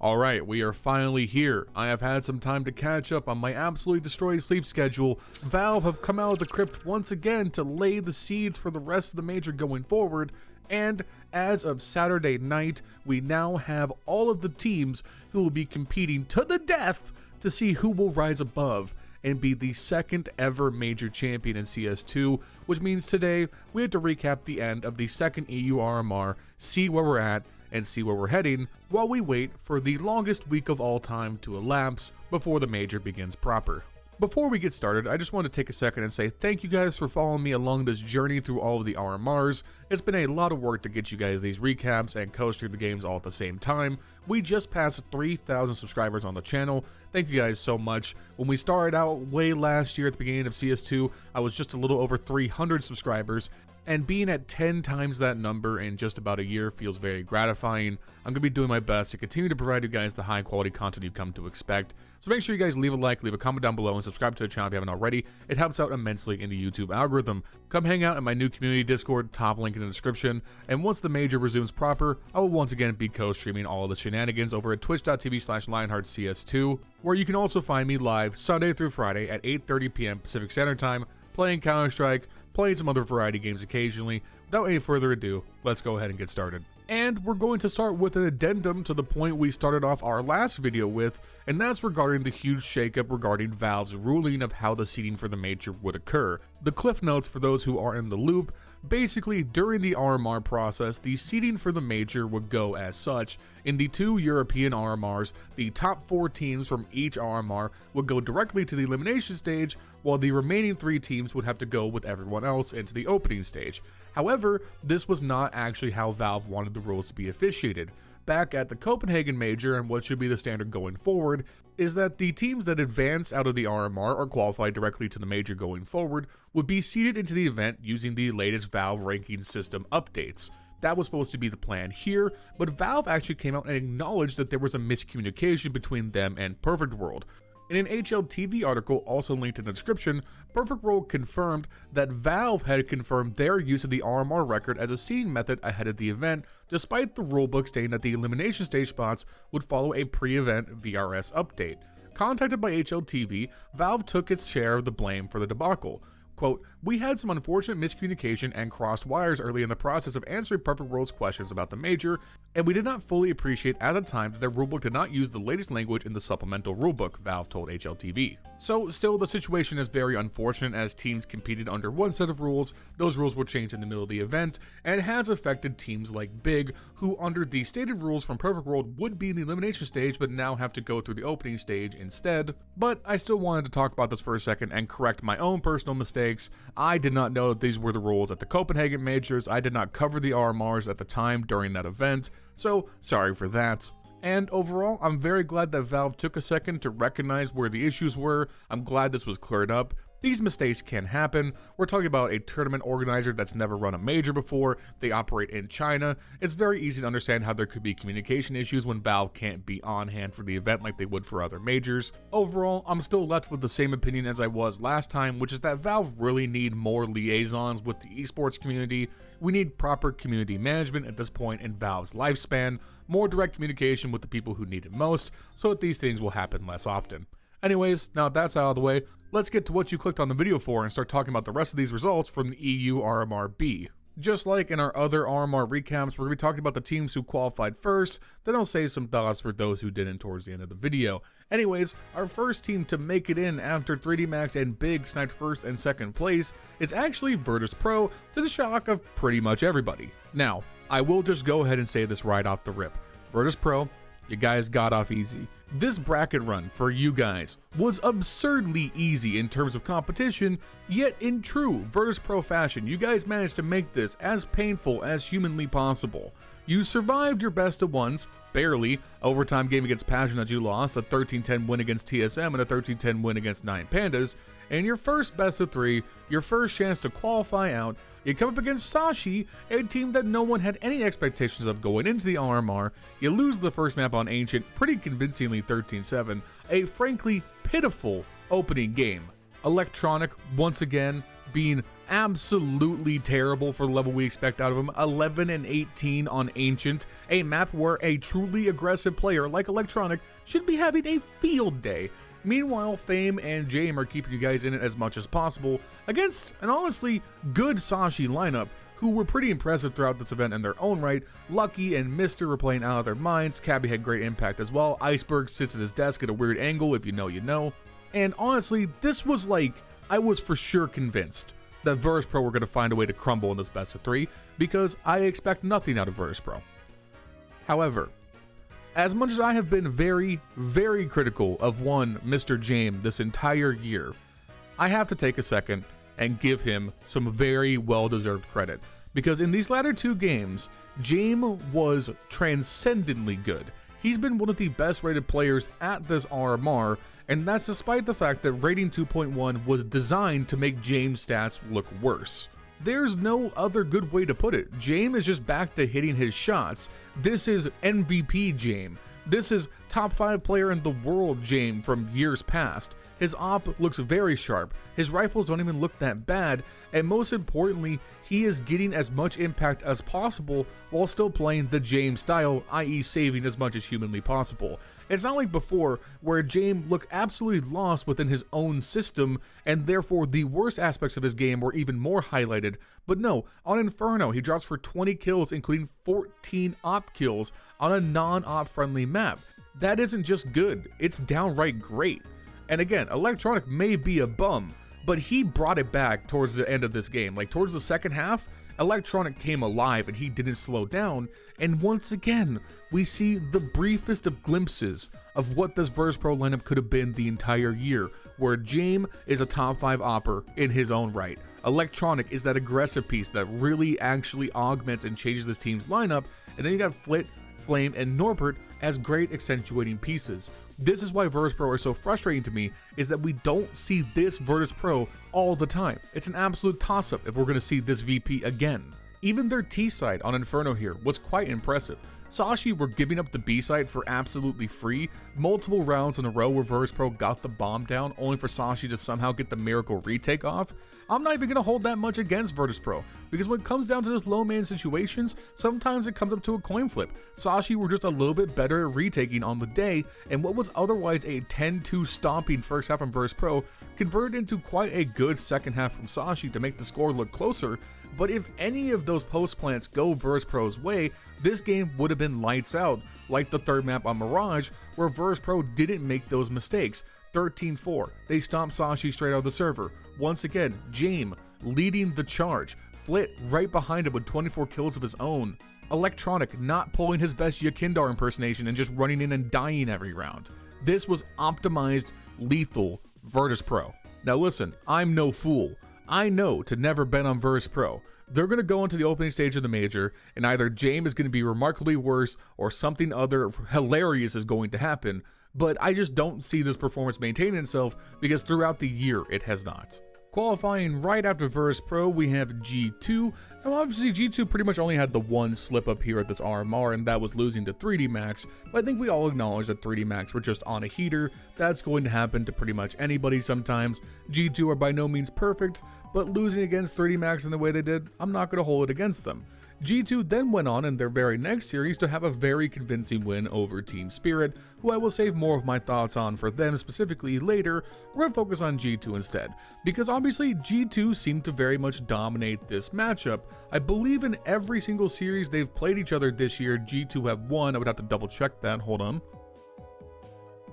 Alright, we are finally here. I have had some time to catch up on my absolutely destroyed sleep schedule. Valve have come out of the crypt once again to lay the seeds for the rest of the major going forward, and as of Saturday night, we now have all of the teams who will be competing to the death to see who will rise above and be the second ever major champion in CS2, which means today we have to recap the end of the second EU RMR, see where we're at, and see where we're heading while we wait for the longest week of all time to elapse before the major begins proper. Before we get started, I just want to take a second and say thank you guys for following me along this journey through all of the RMRs. It's been a lot of work to get you guys these recaps and coast through the games all at the same time. We just passed 3,000 subscribers on the channel. Thank you guys so much. When we started out way last year at the beginning of CS2, I was just a little over 300 subscribers, and being at 10 times that number in just about a year feels very gratifying. I'm going to be doing my best to continue to provide you guys the high quality content you've come to expect. So make sure you guys leave a like, leave a comment down below, and subscribe to the channel if you haven't already. It helps out immensely in the YouTube algorithm. Come hang out in my new community Discord, top link in the description, and once the major resumes proper, I will once again be co-streaming all of the shenanigans over at twitch.tv/LionHeartZ2, where you can also find me live Sunday through Friday at 8:30 p.m. Pacific Standard Time, playing Counter-Strike, playing some other variety games occasionally. Without any further ado, let's go ahead and get started. And we're going to start with an addendum to the point we started off our last video with, and that's regarding the huge shakeup regarding Valve's ruling of how the seeding for the major would occur. The cliff notes for those who are in the loop: basically, during the RMR process, the seeding for the major would go as such. In the two European RMRs, the top 4 teams from each RMR would go directly to the elimination stage, while the remaining 3 teams would have to go with everyone else into the opening stage. However, this was not actually how Valve wanted the rules to be officiated. Back at the Copenhagen Major, and what should be the standard going forward, is that the teams that advance out of the RMR or qualify directly to the major going forward would be seeded into the event using the latest Valve ranking system updates. That was supposed to be the plan here, but Valve actually came out and acknowledged that there was a miscommunication between them and Perfect World. In an HLTV article also linked in the description, Perfect World confirmed that Valve had confirmed their use of the RMR record as a seeding method ahead of the event, despite the rulebook stating that the elimination stage spots would follow a pre-event VRS update. Contacted by HLTV, Valve took its share of the blame for the debacle. Quote, "We had some unfortunate miscommunication and crossed wires early in the process of answering Perfect World's questions about the major, and we did not fully appreciate at the time that their rulebook did not use the latest language in the supplemental rulebook," Valve told HLTV. So still, the situation is very unfortunate as teams competed under one set of rules. Those rules were changed in the middle of the event, and has affected teams like Big, who under the stated rules from Perfect World would be in the elimination stage but now have to go through the opening stage instead. But I still wanted to talk about this for a second and correct my own personal mistakes. I did not know that these were the rules at the Copenhagen Majors. I did not cover the RMRs at the time during that event, so sorry for that. And overall, I'm very glad that Valve took a second to recognize where the issues were. I'm glad this was cleared up. These mistakes can happen. We're talking about a tournament organizer that's never run a major before. They operate in China. It's very easy to understand how there could be communication issues when Valve can't be on hand for the event like they would for other majors. Overall, I'm still left with the same opinion as I was last time, which is that Valve really need more liaisons with the esports community. We need proper community management at this point in Valve's lifespan, more direct communication with the people who need it most, so that these things will happen less often. Anyways, now that that's out of the way, let's get to what you clicked on the video for and start talking about the rest of these results from the EU RMR-B. Just like in our other RMR recaps, we're going to be talking about the teams who qualified first, then I'll save some thoughts for those who didn't towards the end of the video. Anyways, our first team to make it in after 3D Max and Big sniped first and second place is actually Virtus Pro, to the shock of pretty much everybody. Now, I will just go ahead and say this right off the rip. Virtus Pro, you guys got off easy. This bracket run for you guys was absurdly easy in terms of competition, yet in true Virtus Pro fashion, you guys managed to make this as painful as humanly possible. You survived your best of ones, barely, overtime game against Passion that you lost, a 13-10 win against TSM and a 13-10 win against 9 Pandas, and your first best of 3, your first chance to qualify out, you come up against Sashi, a team that no one had any expectations of going into the RMR, you lose the first map on Ancient pretty convincingly 13-7, a frankly pitiful opening game. Electronic, once again, being absolutely terrible for the level we expect out of him. 11 and 18 on Ancient, a map where a truly aggressive player like Electronic should be having a field day. Meanwhile, Fame and Jame are keeping you guys in it as much as possible against an honestly good Sashi lineup, who were pretty impressive throughout this event in their own right. Lucky and Mister were playing out of their minds. Cabby had great impact as well. Iceberg sits at his desk at a weird angle, if you know, you know. And honestly, this was like, I was for sure convinced that VirtusPro were going to find a way to crumble in this best of 3, because I expect nothing out of VirtusPro. However, as much as I have been very, very critical of one Mr. Jame this entire year, I have to take a second and give him some very well-deserved credit, because in these latter 2 games, Jame was transcendently good. He's been one of the best rated players at this RMR, and that's despite the fact that rating 2.1 was designed to make Jame's stats look worse. There's no other good way to put it. Jame is just back to hitting his shots. This is MVP Jame. This is top 5 player in the world Jame from years past. His op looks very sharp, his rifles don't even look that bad, and most importantly, he is getting as much impact as possible while still playing the Jame style, i.e. saving as much as humanly possible. It's not like before, where Jame looked absolutely lost within his own system, and therefore the worst aspects of his game were even more highlighted. But no, on Inferno, he drops for 20 kills, including 14 op kills on a non-op friendly map. That isn't just good, it's downright great. And again, Electronic may be a bum, but he brought it back towards the end of this game. Like towards the second half, Electronic came alive and he didn't slow down. And once again, we see the briefest of glimpses of what this VirtusPro lineup could have been the entire year, where Jame is a top 5 opper in his own right. Electronic is that aggressive piece that really actually augments and changes this team's lineup. And then you got Flit, Flame, and Norbert as great accentuating pieces. This is why VirtusPro are so frustrating to me, is that we don't see this VirtusPro all the time. It's an absolute toss-up if we're going to see this VP again. Even their T side on Inferno here was quite impressive. Sashi were giving up the B side for absolutely free, multiple rounds in a row where VirtusPro got the bomb down, only for Sashi to somehow get the miracle retake off. I'm not even going to hold that much against VirtusPro, because when it comes down to this low man situations, sometimes it comes up to a coin flip. Sashi were just a little bit better at retaking on the day, and what was otherwise a 10-2 stomping first half from VirtusPro converted into quite a good second half from Sashi to make the score look closer. But if any of those post plants go VirtusPro's way, this game would have been lights out, like the third map on Mirage, where VirtusPro didn't make those mistakes. 13-4, they stomped Sashi straight out of the server. Once again, Jame leading the charge, Flit right behind him with 24 kills of his own. Electronic not pulling his best Yakindar impersonation and just running in and dying every round. This was optimized, lethal VirtusPro. Now listen, I'm no fool. I know to never bet on VirtusPro. They're going to go into the opening stage of the major, and either Jame is going to be remarkably worse or something other hilarious is going to happen, but I just don't see this performance maintaining itself, because throughout the year it has not. Qualifying right after VirtusPro, we have G2. Now obviously G2 pretty much only had the one slip up here at this RMR, and that was losing to 3D Max, but I think we all acknowledge that 3D Max were just on a heater. That's going to happen to pretty much anybody sometimes. G2 are by no means perfect, but losing against 3D Max in the way they did, I'm not going to hold it against them. G2 then went on in their very next series to have a very convincing win over Team Spirit, who I will save more of my thoughts on for them specifically later. We're going to focus on G2 instead, because obviously G2 seemed to very much dominate this matchup. I believe in every single series they've played each other this year, G2 have won. I would have to double check that, hold on.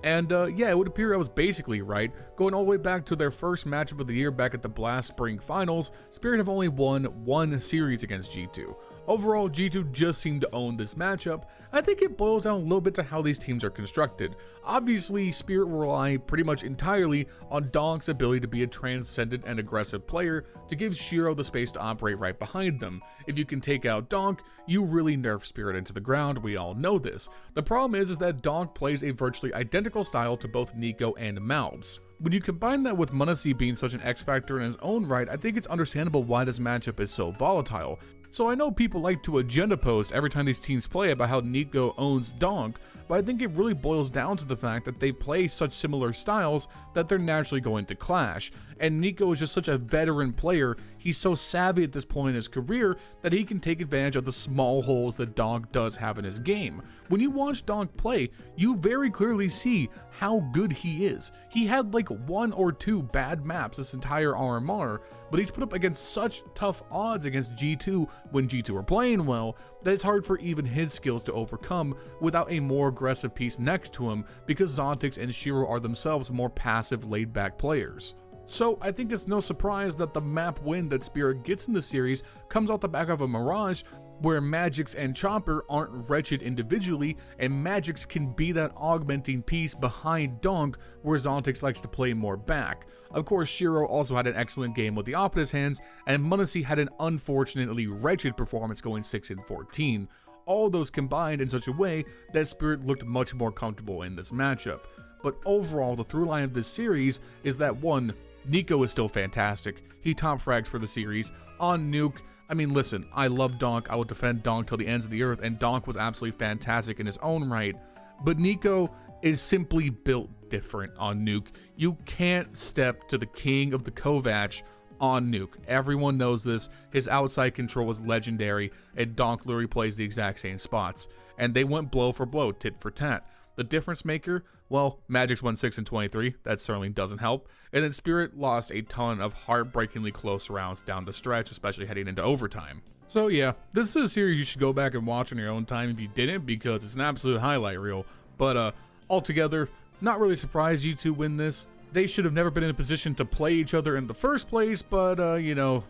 And yeah, it would appear I was basically right. Going all the way back to their first matchup of the year back at the Blast Spring Finals, Spirit have only won one series against G2. Overall, G2 just seemed to own this matchup. I think it boils down a little bit to how these teams are constructed. Obviously, Spirit rely pretty much entirely on Donk's ability to be a transcendent and aggressive player to give Shiro the space to operate right behind them. If you can take out Donk, you really nerf Spirit into the ground, we all know this. The problem is that Donk plays a virtually identical style to both Nico and Malbs. When you combine that with m0NESY being such an X factor in his own right, I think it's understandable why this matchup is so volatile. So I know people like to agenda post every time these teams play about how Nico owns Donk, but I think it really boils down to the fact that they play such similar styles that they're naturally going to clash. And Nico is just such a veteran player, he's so savvy at this point in his career that he can take advantage of the small holes that Donk does have in his game. When you watch Donk play, you very clearly see how good he is. He had like 1 or 2 bad maps this entire RMR, but he's put up against such tough odds against G2 when G2 are playing well that it's hard for even his skills to overcome without a more aggressive piece next to him, because Xontix and Shiro are themselves more passive, laid-back players. So I think it's no surprise that the map win that Spirit gets in the series comes out the back of a Mirage, where Magix and Chopper aren't wretched individually, and Magix can be that augmenting piece behind Donk, where Xontix likes to play more back. Of course, Shiro also had an excellent game with the AWP in his hands, and m0NESY had an unfortunately wretched performance going 6-14. All those combined in such a way that Spirit looked much more comfortable in this matchup. But overall, the through line of this series is that 1, Nico is still fantastic. He top frags for the series. On Nuke, I mean, listen, I love Donk. I will defend Donk till the ends of the earth, and Donk was absolutely fantastic in his own right. But Nico is simply built different on Nuke. You can't step to the king of the Kovac on Nuke. Everyone knows this. His outside control is legendary, and Donk literally plays the exact same spots. And they went blow for blow, tit for tat. The difference maker, well, Magix won 6-23, that certainly doesn't help, and then Spirit lost a ton of heartbreakingly close rounds down the stretch, especially heading into overtime. So yeah, this is a series you should go back and watch on your own time if you didn't, because it's an absolute highlight reel. But altogether, not really surprised you two win this. They should have never been in a position to play each other in the first place, but you know,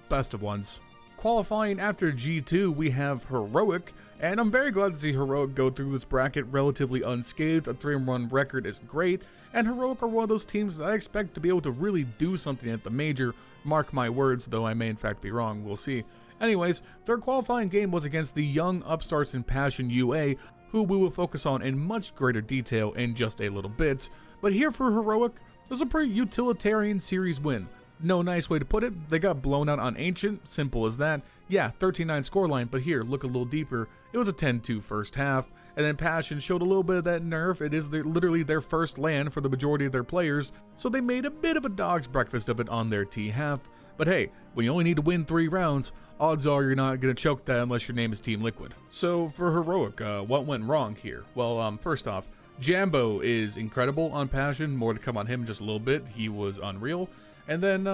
best of ones. Qualifying after G2, we have Heroic, and I'm very glad to see Heroic go through this bracket relatively unscathed. A 3-1 record is great, and Heroic are one of those teams that I expect to be able to really do something at the major. Mark my words, though I may in fact be wrong, we'll see. Anyways, their qualifying game was against the young upstarts in Passion UA, who we will focus on in much greater detail in just a little bit. But here for Heroic, this is a pretty utilitarian series win. No nice way to put it, they got blown out on Ancient, simple as that. Yeah, 13-9 scoreline, but here, look a little deeper. It was a 10-2 first half, and then Passion showed a little bit of that nerf. It is literally their first LAN for the majority of their players, so they made a bit of a dog's breakfast of it on their T-half. But hey, when you only need to win 3 rounds, odds are you're not going to choke that unless your name is Team Liquid. So for Heroic, what went wrong here? Well, first off, Jambo is incredible on Passion, more to come on him in just a little bit. He was unreal. And then,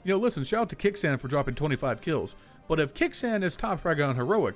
you know, listen, shout out to Kicksan for dropping 25 kills. But if Kicksan is top frag on Heroic,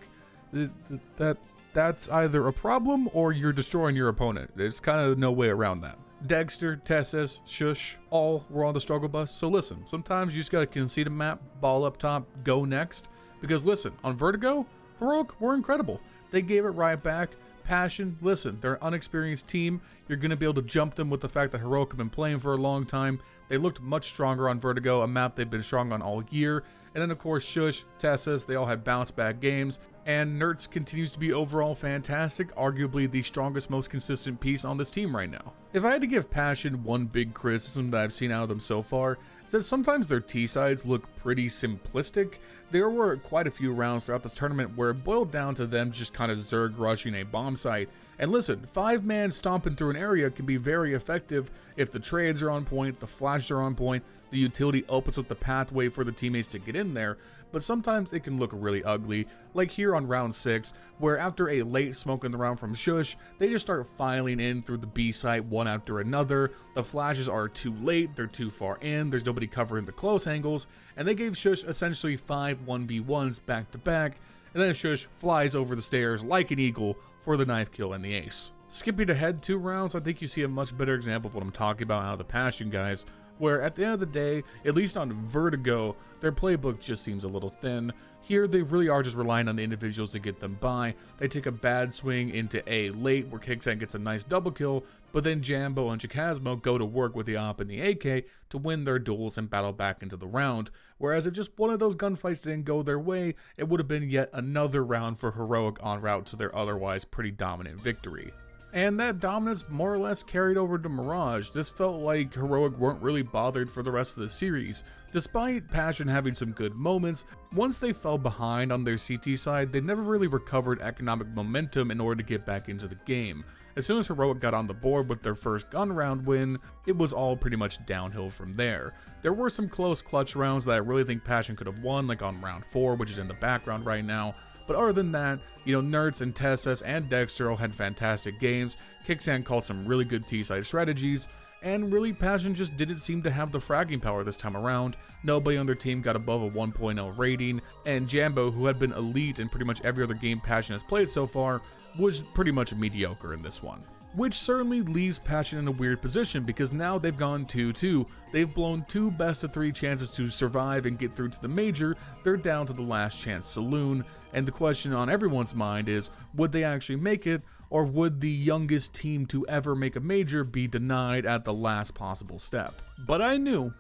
that's either a problem or you're destroying your opponent. There's kind of no way around that. Dexter, Tesses, Shush, all were on the struggle bus. So listen, sometimes you just gotta concede a map, ball up top, go next. Because listen, on Vertigo, Heroic were incredible. They gave it right back. Passion, listen, they're an unexperienced team. You're going to be able to jump them with the fact that Heroic have been playing for a long time. They looked much stronger on Vertigo, a map they've been strong on all year. And then, of course, Shush, Tessus, they all had bounce-back games. And NERTZ continues to be overall fantastic, arguably the strongest, most consistent piece on this team right now. If I had to give Passion one big criticism that I've seen out of them so far, it's that sometimes their T-sides look pretty simplistic. There were quite a few rounds throughout this tournament where it boiled down to them just kind of Zerg rushing a bomb site. And listen, 5-man stomping through an area can be very effective if the trades are on point, the flashes are on point, the utility opens up the pathway for the teammates to get in there. But sometimes it can look really ugly, like here on round 6, where after a late smoke in the round from Shush, they just start filing in through the B site one after another. The flashes are too late, they're too far in, there's nobody covering the close angles, and they gave Shush essentially 5 1v1s back to back, and then Shush flies over the stairs like an eagle for the knife kill and the ace. Skipping ahead 2 rounds, I think you see a much better example of what I'm talking about out of the Passion guys, where at the end of the day, at least on Vertigo, their playbook just seems a little thin. Here, they really are just relying on the individuals to get them by. They take a bad swing into A late, where Kicksan gets a nice double kill, but then Jambo and Chakasmo go to work with the AWP and the AK to win their duels and battle back into the round. Whereas if just one of those gunfights didn't go their way, it would have been yet another round for Heroic en route to their otherwise pretty dominant victory. And that dominance more or less carried over to Mirage. This felt like Heroic weren't really bothered for the rest of the series. Despite Passion having some good moments, once they fell behind on their CT side, they never really recovered economic momentum in order to get back into the game. As soon as Heroic got on the board with their first gun round win, it was all pretty much downhill from there. There were some close clutch rounds that I really think Passion could have won, like on round 4, which is in the background right now. But other than that, NeRTZ and Tessus and Dexter all had fantastic games. Kickstand called some really good T-side strategies, and really Passion just didn't seem to have the fragging power this time around. Nobody on their team got above a 1.0 rating, and Jambo, who had been elite in pretty much every other game Passion has played so far, was pretty much mediocre in this one. Which certainly leaves Passion in a weird position, because now they've gone 2-2. They've blown 2 best-of-3 chances to survive and get through to the major. They're down to the last chance saloon, and the question on everyone's mind is, would they actually make it, or would the youngest team to ever make a major be denied at the last possible step? But I knew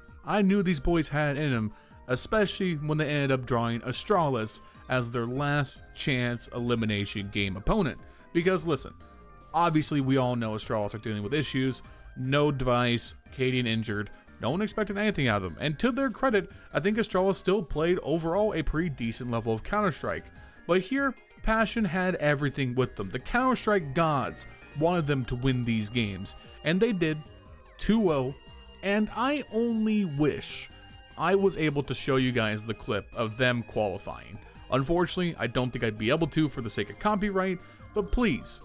these boys had it in them, especially when they ended up drawing Astralis as their last chance elimination game opponent. Because listen, obviously we all know Astralis are dealing with issues, no device, Cadian injured, no one expected anything out of them, and to their credit, I think Astralis still played overall a pretty decent level of Counter-Strike. But here, Passion had everything with them. The Counter-Strike gods wanted them to win these games, and they did, 2-0, and I only wish I was able to show you guys the clip of them qualifying. Unfortunately, I don't think I'd be able to for the sake of copyright, but please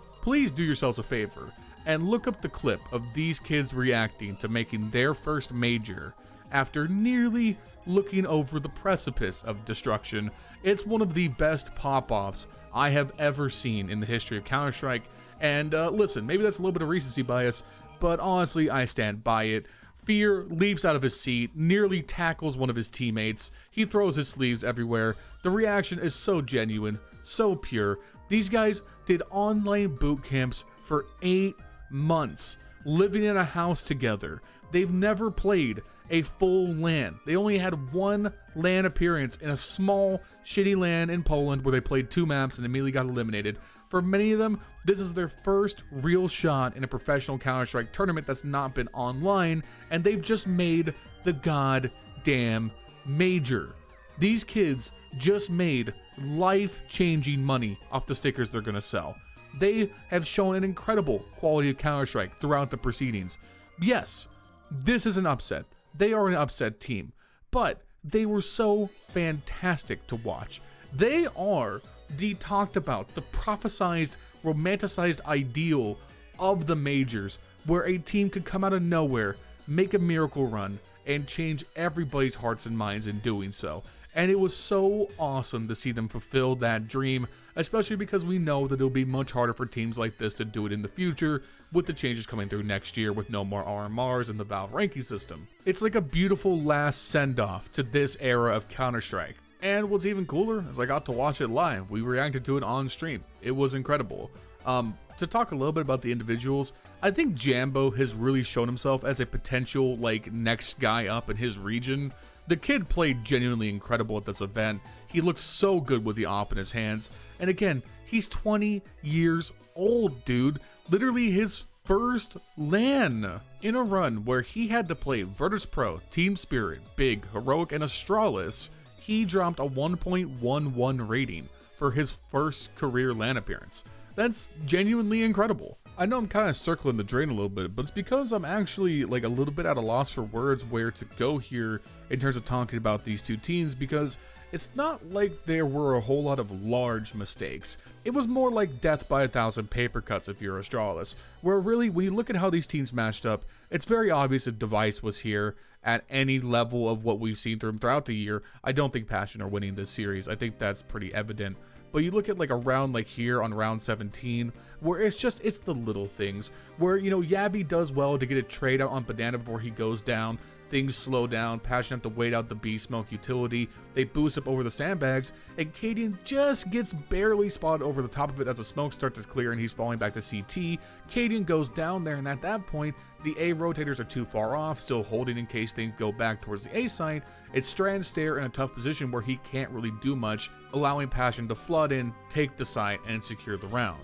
do yourselves a favor and look up the clip of these kids reacting to making their first major after nearly looking over the precipice of destruction. It's one of the best pop-offs I have ever seen in the history of Counter-Strike, and listen, maybe that's a little bit of recency bias, but honestly, I stand by it. Fear leaps out of his seat, nearly tackles one of his teammates. He throws his sleeves everywhere. The reaction is so genuine, so pure. These guys did online boot camps for 8 months, living in a house together. They've never played a full LAN. They only had one LAN appearance in a small, shitty LAN in Poland where they played 2 maps and immediately got eliminated. For many of them, this is their first real shot in a professional Counter-Strike tournament that's not been online, and they've just made the goddamn major. These kids just made life-changing money off the stickers they're gonna sell. They have shown an incredible quality of Counter-Strike throughout the proceedings. Yes, this is an upset. They are an upset team, but they were so fantastic to watch. They are the talked about, the prophesized, romanticized ideal of the majors, where a team could come out of nowhere, make a miracle run, and change everybody's hearts and minds in doing so. And it was so awesome to see them fulfill that dream, especially because we know that it'll be much harder for teams like this to do it in the future, with the changes coming through next year with no more RMRs in the Valve ranking system. It's like a beautiful last send-off to this era of Counter-Strike. And what's even cooler is I got to watch it live. We reacted to it on stream. It was incredible. To talk a little bit about the individuals, I think Jambo has really shown himself as a potential next guy up in his region. The kid played genuinely incredible at this event. He looked so good with the AWP in his hands. And again, he's 20 years old, dude. Literally his first LAN in a run where he had to play Virtus Pro, Team Spirit, Big, Heroic, and Astralis. He dropped a 1.11 rating for his first career LAN appearance. That's genuinely incredible. I know I'm kind of circling the drain a little bit, but it's because I'm actually a little bit at a loss for words where to go here in terms of talking about these two teams, because it's not like there were a whole lot of large mistakes. It was more like death by 1,000 paper cuts if you're Astralis, where really when you look at how these teams matched up, it's very obvious if Device was here at any level of what we've seen throughout the year. I don't think Passion are winning this series. I think that's pretty evident. But you look at a round here on round 17, where it's the little things, where, Yabby does well to get a trade out on Banana before he goes down. Things slow down, Passion have to wait out the B smoke utility, they boost up over the sandbags, and Cadian just gets barely spotted over the top of it as the smoke starts to clear and he's falling back to CT. Cadian goes down there, and at that point, the A rotators are too far off, still holding in case things go back towards the A side. It's Strand Stare in a tough position where he can't really do much, allowing Passion to flood in, take the site, and secure the round.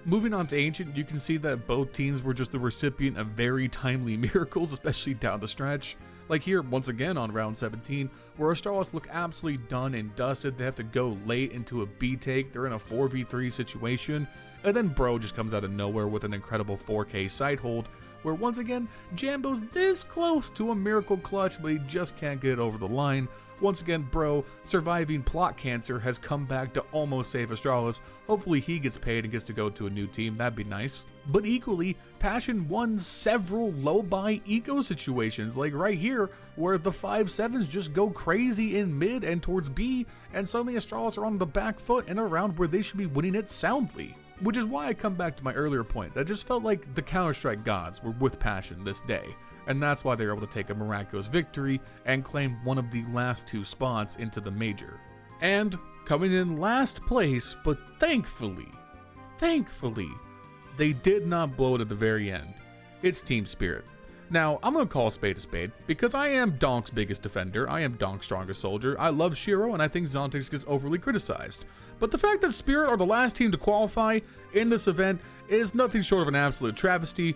Moving on to Ancient, you can see that both teams were just the recipient of very timely miracles, especially down the stretch. Like here, once again on round 17, where Astralis look absolutely done and dusted. They have to go late into a B take. They're in a 4v3 situation. And then Bro just comes out of nowhere with an incredible 4K side hold, where once again, Jambo's this close to a miracle clutch, but he just can't get it over the line. Once again, Bro, surviving plot cancer, has come back to almost save Astralis. Hopefully he gets paid and gets to go to a new team, that'd be nice. But equally, Passion won several low-buy eco situations, like right here, where the 5-7s just go crazy in mid and towards B, and suddenly Astralis are on the back foot in a round where they should be winning it soundly. Which is why I come back to my earlier point, that I just felt like the Counter-Strike gods were with Passion this day, and that's why they were able to take a miraculous victory and claim one of the last 2 spots into the major. And coming in last place, but thankfully, they did not blow it at the very end. It's Team Spirit. Now, I'm going to call a spade, because I am Donk's biggest defender, I am Donk's strongest soldier, I love Shiro, and I think Zontix gets overly criticized. But the fact that Spirit are the last team to qualify in this event is nothing short of an absolute travesty.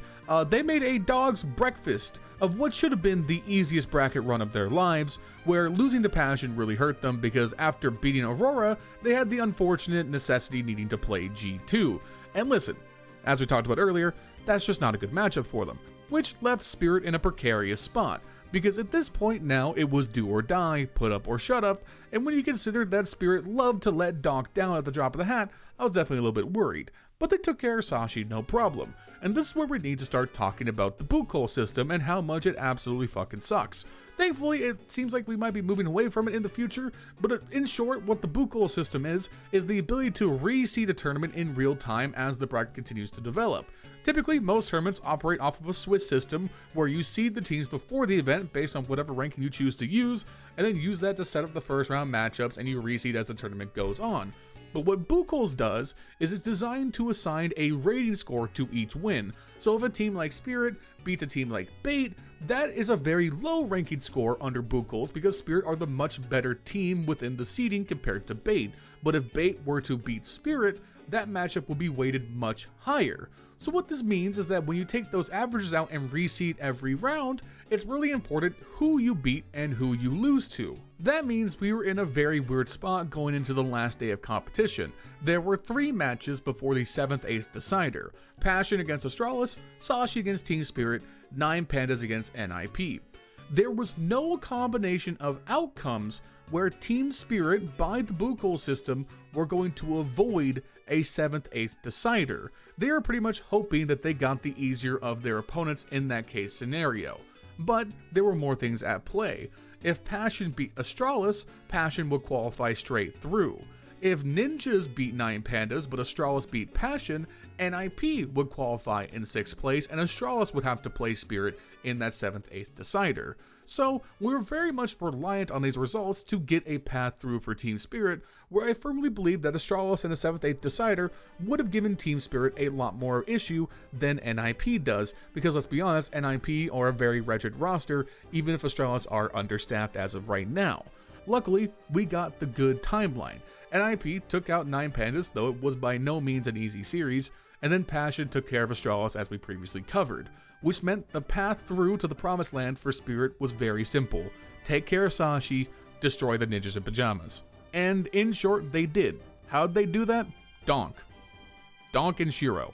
They made a dog's breakfast of what should have been the easiest bracket run of their lives, where losing to Passion really hurt them because after beating Aurora, they had the unfortunate necessity needing to play G2. And listen, as we talked about earlier, that's just not a good matchup for them, which left Spirit in a precarious spot, because at this point now it was do or die, put up or shut up, and when you consider that Spirit loved to let Donk down at the drop of the hat, I was definitely a little bit worried. But they took care of Sashi no problem, and this is where we need to start talking about the boot call system and how much it absolutely fucking sucks. Thankfully, it seems like we might be moving away from it in the future, but in short, what the boot call system is the ability to reseed a tournament in real time as the bracket continues to develop. Typically, most tournaments operate off of a Swiss system where you seed the teams before the event based on whatever ranking you choose to use, and then use that to set up the first round matchups and you reseed as the tournament goes on. But what Boot Calls does is it's designed to assign a rating score to each win. So if a team like Spirit beats a team like Bait, that is a very low ranking score under Boot Calls because Spirit are the much better team within the seeding compared to Bait. But if Bait were to beat Spirit, that matchup will be weighted much higher. So what this means is that when you take those averages out and reseed every round, it's really important who you beat and who you lose to. That means we were in a very weird spot going into the last day of competition. There were 3 matches before the 7th-8th decider. Passion against Astralis, Sashi against Team Spirit, 9 Pandas against NIP. There was no combination of outcomes where Team Spirit, by the Boot Call system, were going to avoid a 7th-8th decider. They are pretty much hoping that they got the easier of their opponents in that case scenario. But there were more things at play. If Passion beat Astralis, Passion would qualify straight through. If Ninjas beat 9 Pandas but Astralis beat Passion, NIP would qualify in 6th place and Astralis would have to play Spirit in that 7th-8th decider. So we were very much reliant on these results to get a path through for Team Spirit, where I firmly believe that Astralis and a 7th-8th decider would have given Team Spirit a lot more issue than NIP does, because let's be honest, NIP are a very wretched roster, even if Astralis are understaffed as of right now. Luckily, we got the good timeline. NIP took out 9 Pandas, though it was by no means an easy series, and then Passion took care of Astralis as we previously covered, which meant the path through to the Promised Land for Spirit was very simple. Take care of Sashi, destroy the Ninjas in Pajamas. And in short, they did. How'd they do that? Donk and Shiro,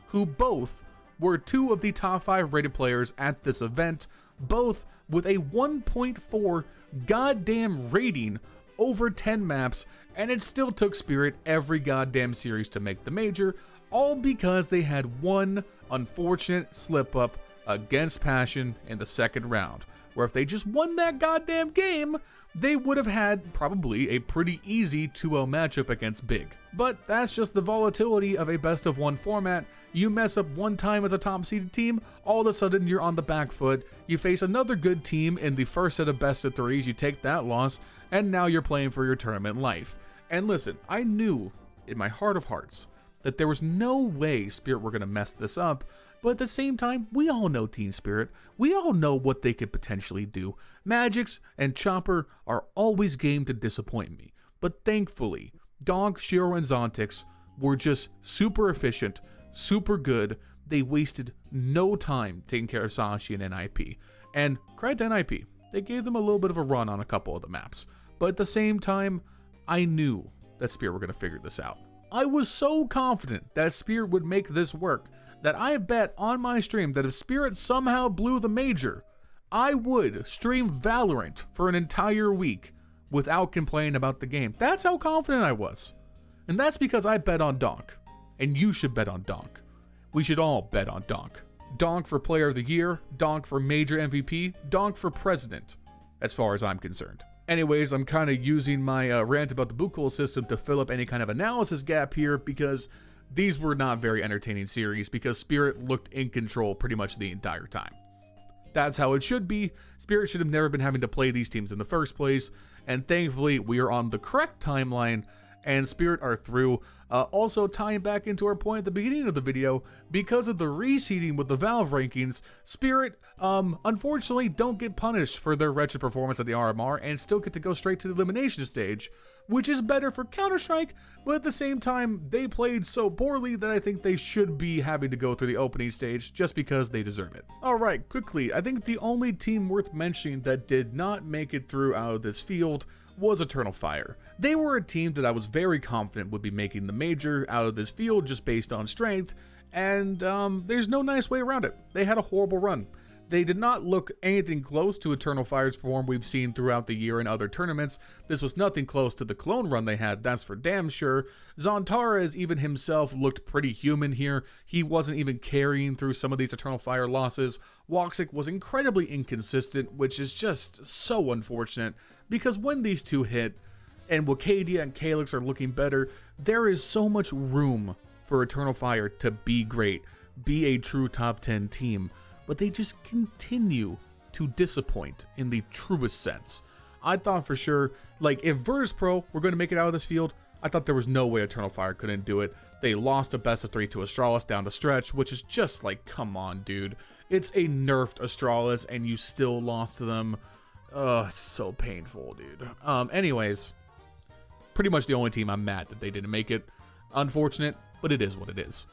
who both were 2 of the top 5 rated players at this event, both with a 1.4 goddamn rating over 10 maps, and it still took Spirit every goddamn series to make the major, all because they had one unfortunate slip up against Passion in the 2nd round, where if they just won that goddamn game, they would have had probably a pretty easy 2-0 matchup against Big. But that's just the volatility of a best of 1 format. You mess up one time as a top seeded team, all of a sudden you're on the back foot, you face another good team in the first set of best of 3s, you take that loss, and now you're playing for your tournament life. And listen, I knew in my heart of hearts that there was no way Spirit were going to mess this up, but at the same time, we all know Team Spirit. We all know what they could potentially do. Magix and Chopper are always game to disappoint me, but thankfully, Donk, Shiro, and Zontix were just super efficient, super good. They wasted no time taking care of Sashi and NIP. And credit to NIP, they gave them a little bit of a run on a couple of the maps. But at the same time, I knew that Spirit were going to figure this out. I was so confident that Spirit would make this work that I bet on my stream that if Spirit somehow blew the major, I would stream Valorant for an entire week without complaining about the game. That's how confident I was. And that's because I bet on Donk. And you should bet on Donk. We should all bet on Donk. Donk for Player of the Year, Donk for Major MVP, Donk for President, as far as I'm concerned. Anyways, I'm kind of using my rant about the boot cool system to fill up any kind of analysis gap here, because these were not very entertaining series, because Spirit looked in control pretty much the entire time. That's how it should be. Spirit should have never been having to play these teams in the first place, and thankfully we are on the correct timeline, and Spirit are through. Also tying back into our point at the beginning of the video, because of the reseeding with the Valve rankings, Spirit unfortunately don't get punished for their wretched performance at the RMR and still get to go straight to the elimination stage, which is better for Counter-Strike, but at the same time, they played so poorly that I think they should be having to go through the opening stage just because they deserve it. Alright, quickly, I think the only team worth mentioning that did not make it through out of this field was Eternal Fire. They were a team that I was very confident would be making the major out of this field just based on strength, and there's no nice way around it. They had a horrible run. They did not look anything close to Eternal Fire's form we've seen throughout the year in other tournaments. This was nothing close to the clone run they had, that's for damn sure. Zontares even himself looked pretty human here. He wasn't even carrying through some of these Eternal Fire losses. Woxic was incredibly inconsistent, which is just so unfortunate, because when these two hit, and Wakadia and Calyx are looking better, there is so much room for Eternal Fire to be great, be a true top 10 team. But they just continue to disappoint in the truest sense. I thought for sure, like, if Virtus Pro were going to make it out of this field, I thought there was no way Eternal Fire couldn't do it. They lost a best of 3 to Astralis down the stretch, which is just like, come on, dude. It's a nerfed Astralis, and you still lost to them. Ugh, it's so painful, dude. Anyways, pretty much the only team I'm mad that they didn't make it. Unfortunate, but it is what it is.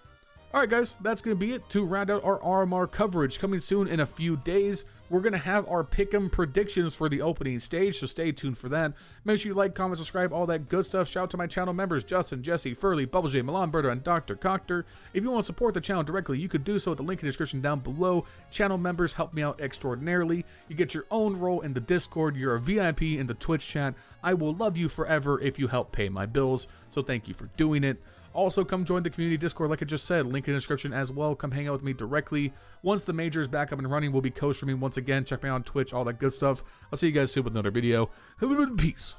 Alright guys, that's going to be it to round out our RMR coverage. Coming soon in a few days, we're going to have our pick'em predictions for the opening stage, so stay tuned for that. Make sure you like, comment, subscribe, all that good stuff. Shout out to my channel members, Justin, Jesse, Furley, Bubblesj, Milan Berta, and Dr. Cocktor. If you want to support the channel directly, you could do so at the link in the description down below. Channel members help me out extraordinarily. You get your own role in the Discord. You're a VIP in the Twitch chat. I will love you forever if you help pay my bills, so thank you for doing it. Also, come join the community Discord, like I just said, link in the description as well. Come hang out with me directly. Once the major is back up and running, we'll be co-streaming once again. Check me out on Twitch, all that good stuff. I'll see you guys soon with another video. Peace.